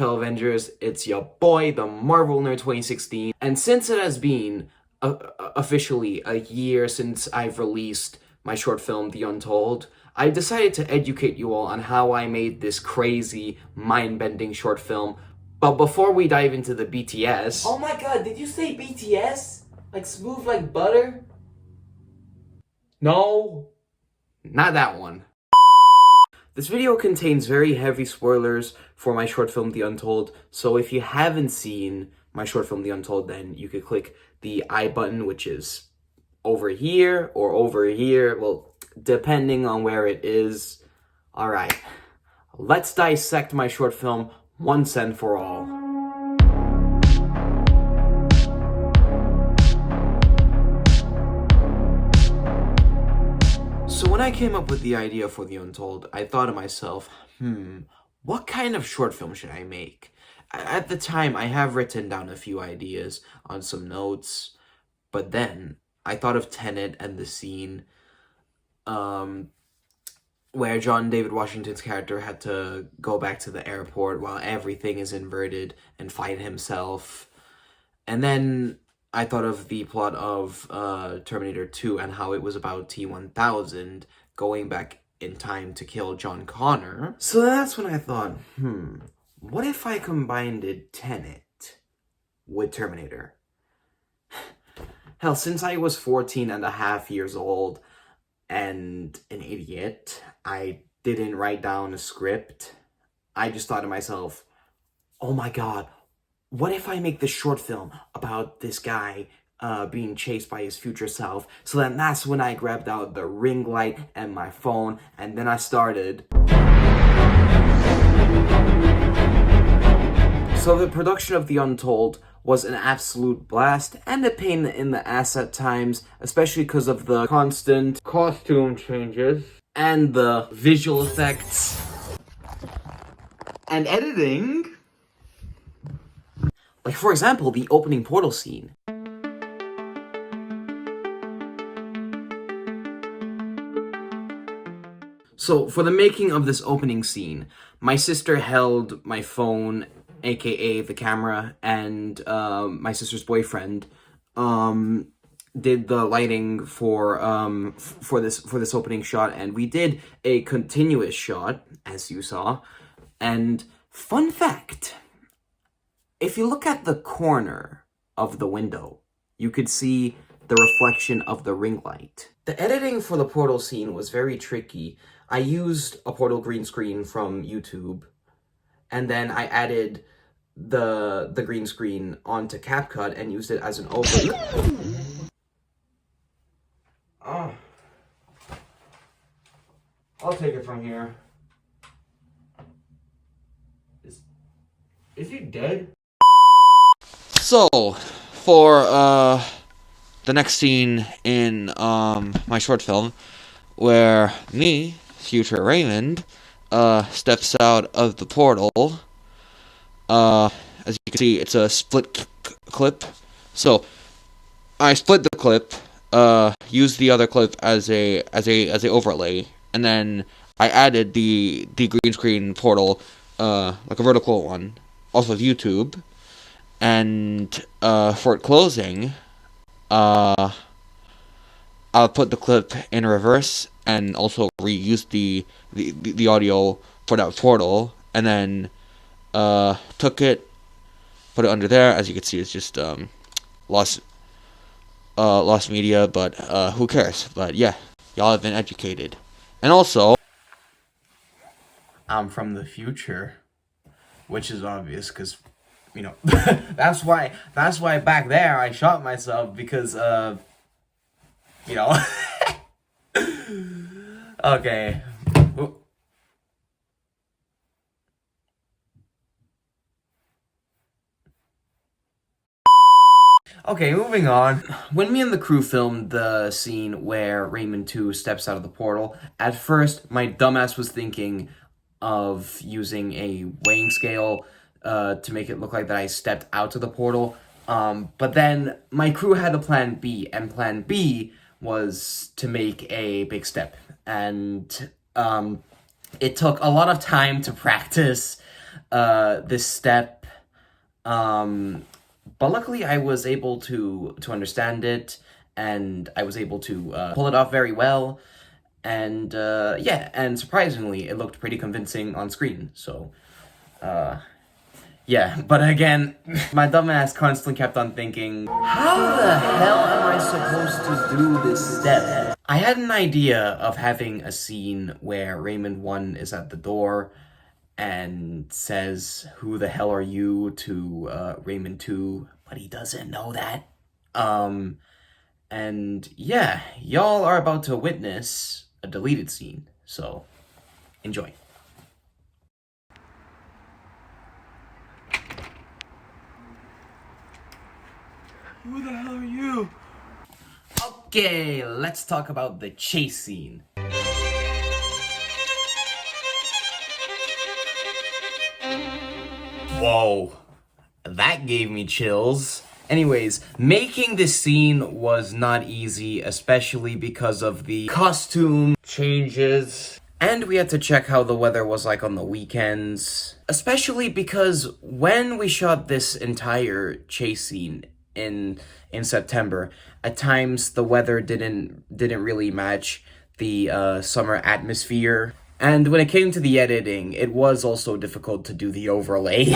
fellow Avengers, it's your boy, the Marvel Nerd 2016, and since it has been officially a year since I've released my short film, The Untold, I decided to educate you all on how I made this crazy, mind-bending short film. But before we dive into the BTS... Oh my god, did you say BTS? Like smooth like butter? No, not that one. This video contains very heavy spoilers for my short film, The Untold, so if you haven't seen my short film, The Untold, then you could click the I button, which is over here or over here, well, depending on where it is. Alright, let's dissect my short film once and for all. So when I came up with the idea for The Untold, I thought to myself, what kind of short film should I make? At the time, I have written down a few ideas on some notes, but then I thought of Tenet and the scene where John David Washington's character had to go back to the airport while everything is inverted and fight himself. And then I thought of the plot of Terminator 2 and how it was about T-1000 going back in time to kill John Connor. So that's when I thought, what if I combined Tenet with Terminator? Hell, since I was 14 and a half years old and an idiot, I didn't write down a script. I just thought to myself, oh my god, what if I make this short film about this guy being chased by his future self? So then that's when I grabbed out the ring light and my phone, and then I started. So the production of The Untold was an absolute blast and a pain in the ass at times, especially because of the constant costume changes and the visual effects and editing. Like, for example, the opening portal scene. So, for the making of this opening scene, my sister held my phone, aka the camera, and my sister's boyfriend did the lighting for this opening shot, and we did a continuous shot, as you saw. And fun fact, if you look at the corner of the window, you could see the reflection of the ring light. The editing for the portal scene was very tricky. I used a portal green screen from YouTube, and then I added the green screen onto CapCut and used it as an overlay. Oh. I'll take it from here. Is he dead? So, for the next scene in my short film, where me, future Raymond, steps out of the portal, as you can see, it's a split clip. So, I split the clip, used the other clip as a overlay, and then I added the green screen portal, like a vertical one, off of YouTube. And for it closing, I'll put the clip in reverse and also reuse the audio for that portal, and then took it, put it under there. As you can see, it's just lost media, but who cares? But yeah, y'all have been educated. And also, I'm from the future, which is obvious because, you know, that's why back there I shot myself, because you know. Okay. Okay, moving on. When me and the crew filmed the scene where Raymond 2 steps out of the portal, at first my dumbass was thinking of using a weighing scale to make it look like that I stepped out of the portal. But then my crew had a plan B, and plan B was to make a big step. And it took a lot of time to practice this step. But luckily I was able to understand it, and I was able to pull it off very well. And yeah, and surprisingly, it looked pretty convincing on screen. So yeah, but again, my dumbass constantly kept on thinking, how the hell am I supposed to do this step? I had an idea of having a scene where Raymond 1 is at the door and says, "Who the hell are you?" to Raymond 2, but he doesn't know that. And yeah, y'all are about to witness a deleted scene, so enjoy. Who the hell are you? Okay, let's talk about the chase scene. Whoa, that gave me chills. Anyways, making this scene was not easy, especially because of the costume changes. And we had to check how the weather was like on the weekends. Especially because when we shot this entire chase scene in September, at times the weather didn't really match the summer atmosphere. And when it came to the editing, it was also difficult to do the overlay.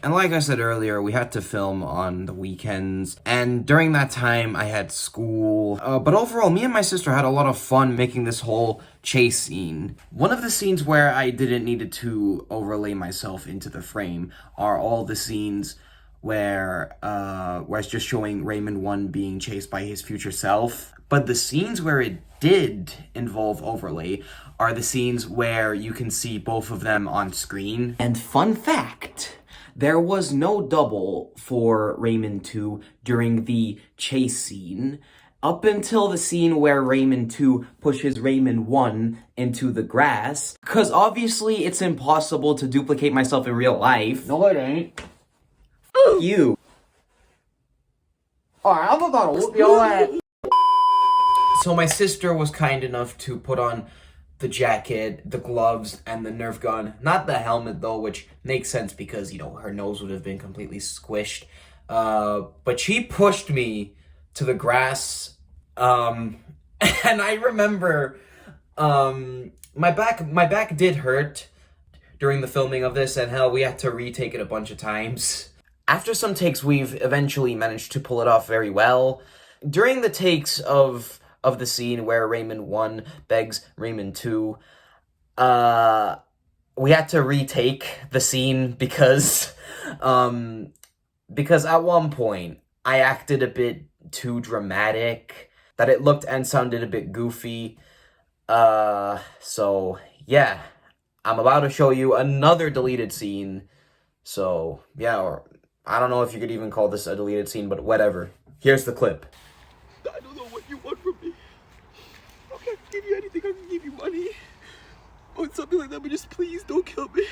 And like I said earlier, we had to film on the weekends, and during that time I had school. But overall, me and my sister had a lot of fun making this whole chase scene. One of the scenes where I didn't need to overlay myself into the frame are all the scenes where it's just showing Raymond 1 being chased by his future self. But the scenes where it did involve overlay are the scenes where you can see both of them on screen. And fun fact, there was no double for Raymond 2 during the chase scene, up until the scene where Raymond 2 pushes Raymond 1 into the grass. Because obviously it's impossible to duplicate myself in real life. No, it ain't. You. Alright, I'm about to whoop your ass. So my sister was kind enough to put on the jacket, the gloves, and the Nerf gun. Not the helmet, though, which makes sense because, you know, her nose would have been completely squished. But she pushed me to the grass. And I remember my back did hurt during the filming of this, and hell, we had to retake it a bunch of times. After some takes, we've eventually managed to pull it off very well. During the takes of the scene where Raymond 1 begs Raymond 2, we had to retake the scene because at one point I acted a bit too dramatic, that it looked and sounded a bit goofy. So yeah, I'm about to show you another deleted scene. So yeah, or I don't know if you could even call this a deleted scene, but whatever. Here's the clip. I don't know what you want from me. I can't give you anything. I can give you money or something like that, but just please don't kill me.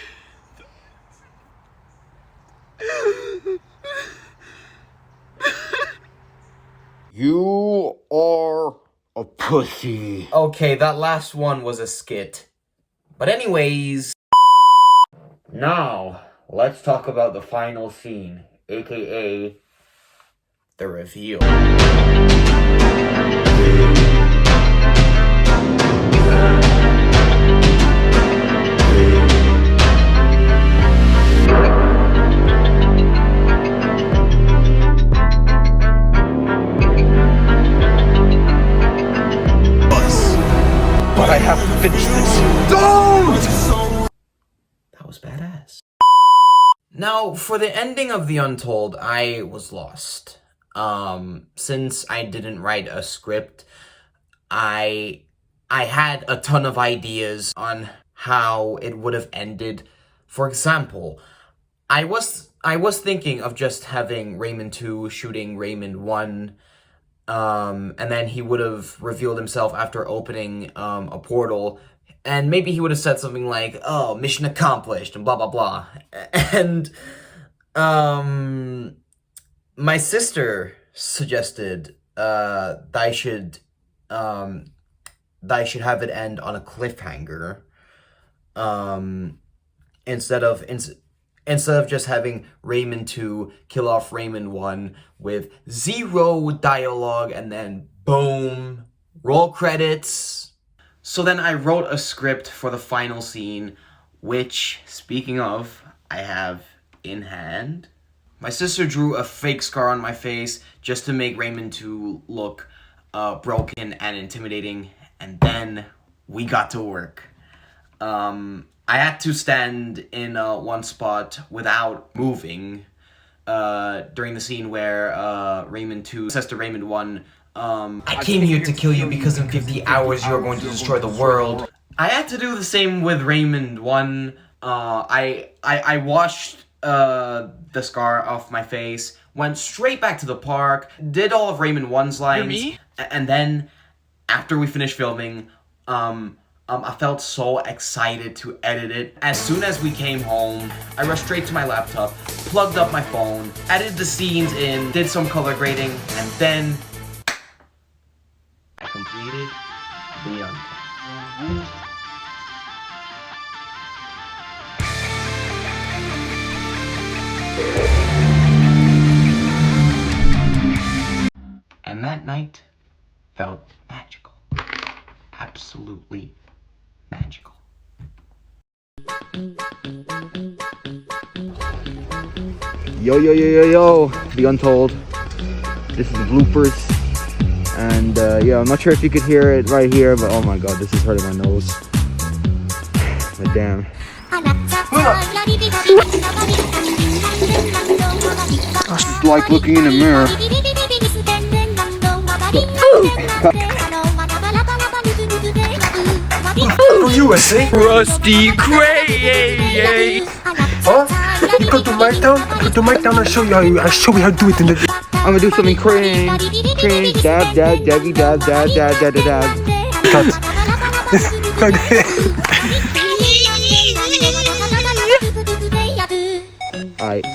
You are a pussy. Okay, that last one was a skit. But anyways, now let's talk about the final scene, aka the reveal. But I have to finish this. Don't! That was badass. Now, for the ending of the Untold, I was lost. Since I didn't write a script, I had a ton of ideas on how it would have ended. For example, I was thinking of just having Raymond 2 shooting Raymond 1, and then he would have revealed himself after opening a portal, and maybe he would have said something like, "Oh, mission accomplished," and blah blah blah. And my sister suggested that I should have it end on a cliffhanger, instead instead of just having Raymond 2 kill off Raymond 1 with 0 dialogue and then boom, roll credits. So then I wrote a script for the final scene, which, speaking of, I have in hand. My sister drew a fake scar on my face just to make Raymond 2 look broken and intimidating, and then we got to work. I had to stand in one spot without moving during the scene where Raymond 2 says to Raymond 1, I came here to kill you because in 50 hours you're going to destroy the world. I had to do the same with Raymond 1. I washed the scar off my face, went straight back to the park, did all of Raymond 1's lines, and then after we finished filming, I felt so excited to edit it. As soon as we came home, I rushed straight to my laptop, plugged up my phone, edited the scenes in, did some color grading, and then I completed the Untold. And that night felt magical. Absolutely magical. Yo, yo, yo, yo, yo, The Untold. This is bloopers. And yeah, I'm not sure if you could hear it right here, but oh my god, this is hurting my nose. But damn. It's like looking in a mirror. USA? Rusty Cray! Huh? You go to my town? Go to my town and show you how to do it in the... I'm gonna do something cringe, dab, dab, dabby, dab, dab, dab, dab, dab, dab. Alright.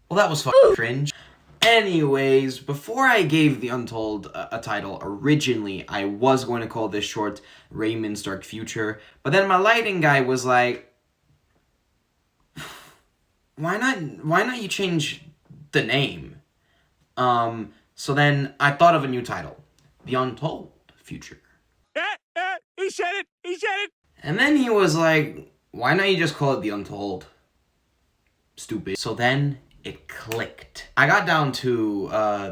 Well, that was fucking cringe. Anyways, before I gave The Untold a title, originally I was going to call this short Raymond's Dark Future, but then my lighting guy was like, why not you change the name? So then I thought of a new title, The Untold Future. He said it! And then he was like, why not you just call it The Untold? Stupid. So then it clicked. I got down to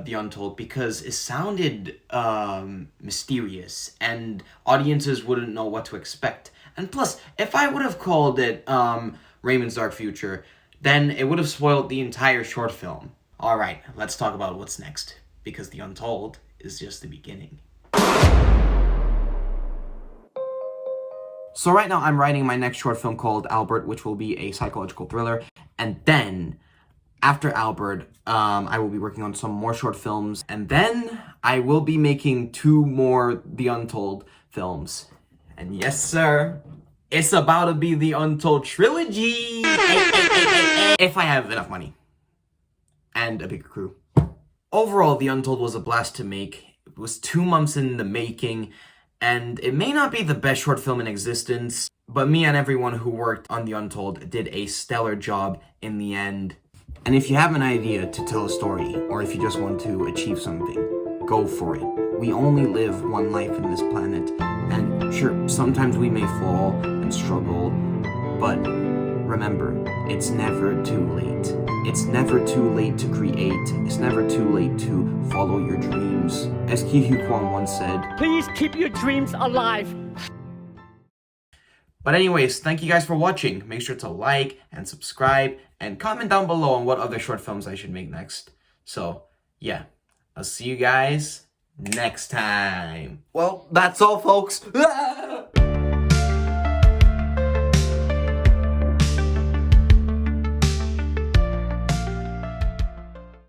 The Untold because it sounded mysterious and audiences wouldn't know what to expect. And plus, if I would have called it Raymond's Dark Future, then it would have spoiled the entire short film. Alright, let's talk about what's next, because The Untold is just the beginning. So right now I'm writing my next short film called Albert, which will be a psychological thriller, and then after Albert, I will be working on some more short films, and then I will be making 2 more The Untold films. And yes, sir, it's about to be the Untold trilogy! If I have enough money. And a bigger crew. Overall, The Untold was a blast to make. It was 2 months in the making, and it may not be the best short film in existence, but me and everyone who worked on The Untold did a stellar job in the end. And if you have an idea to tell a story, or if you just want to achieve something, go for it. We only live one life in this planet, and sure, sometimes we may fall and struggle, but remember, it's never too late. It's never too late to create. It's never too late to follow your dreams. As Ki Hu Kwan once said, please keep your dreams alive. But anyways, thank you guys for watching. Make sure to like and subscribe and comment down below on what other short films I should make next. So, yeah, I'll see you guys next time. Well, that's all, folks.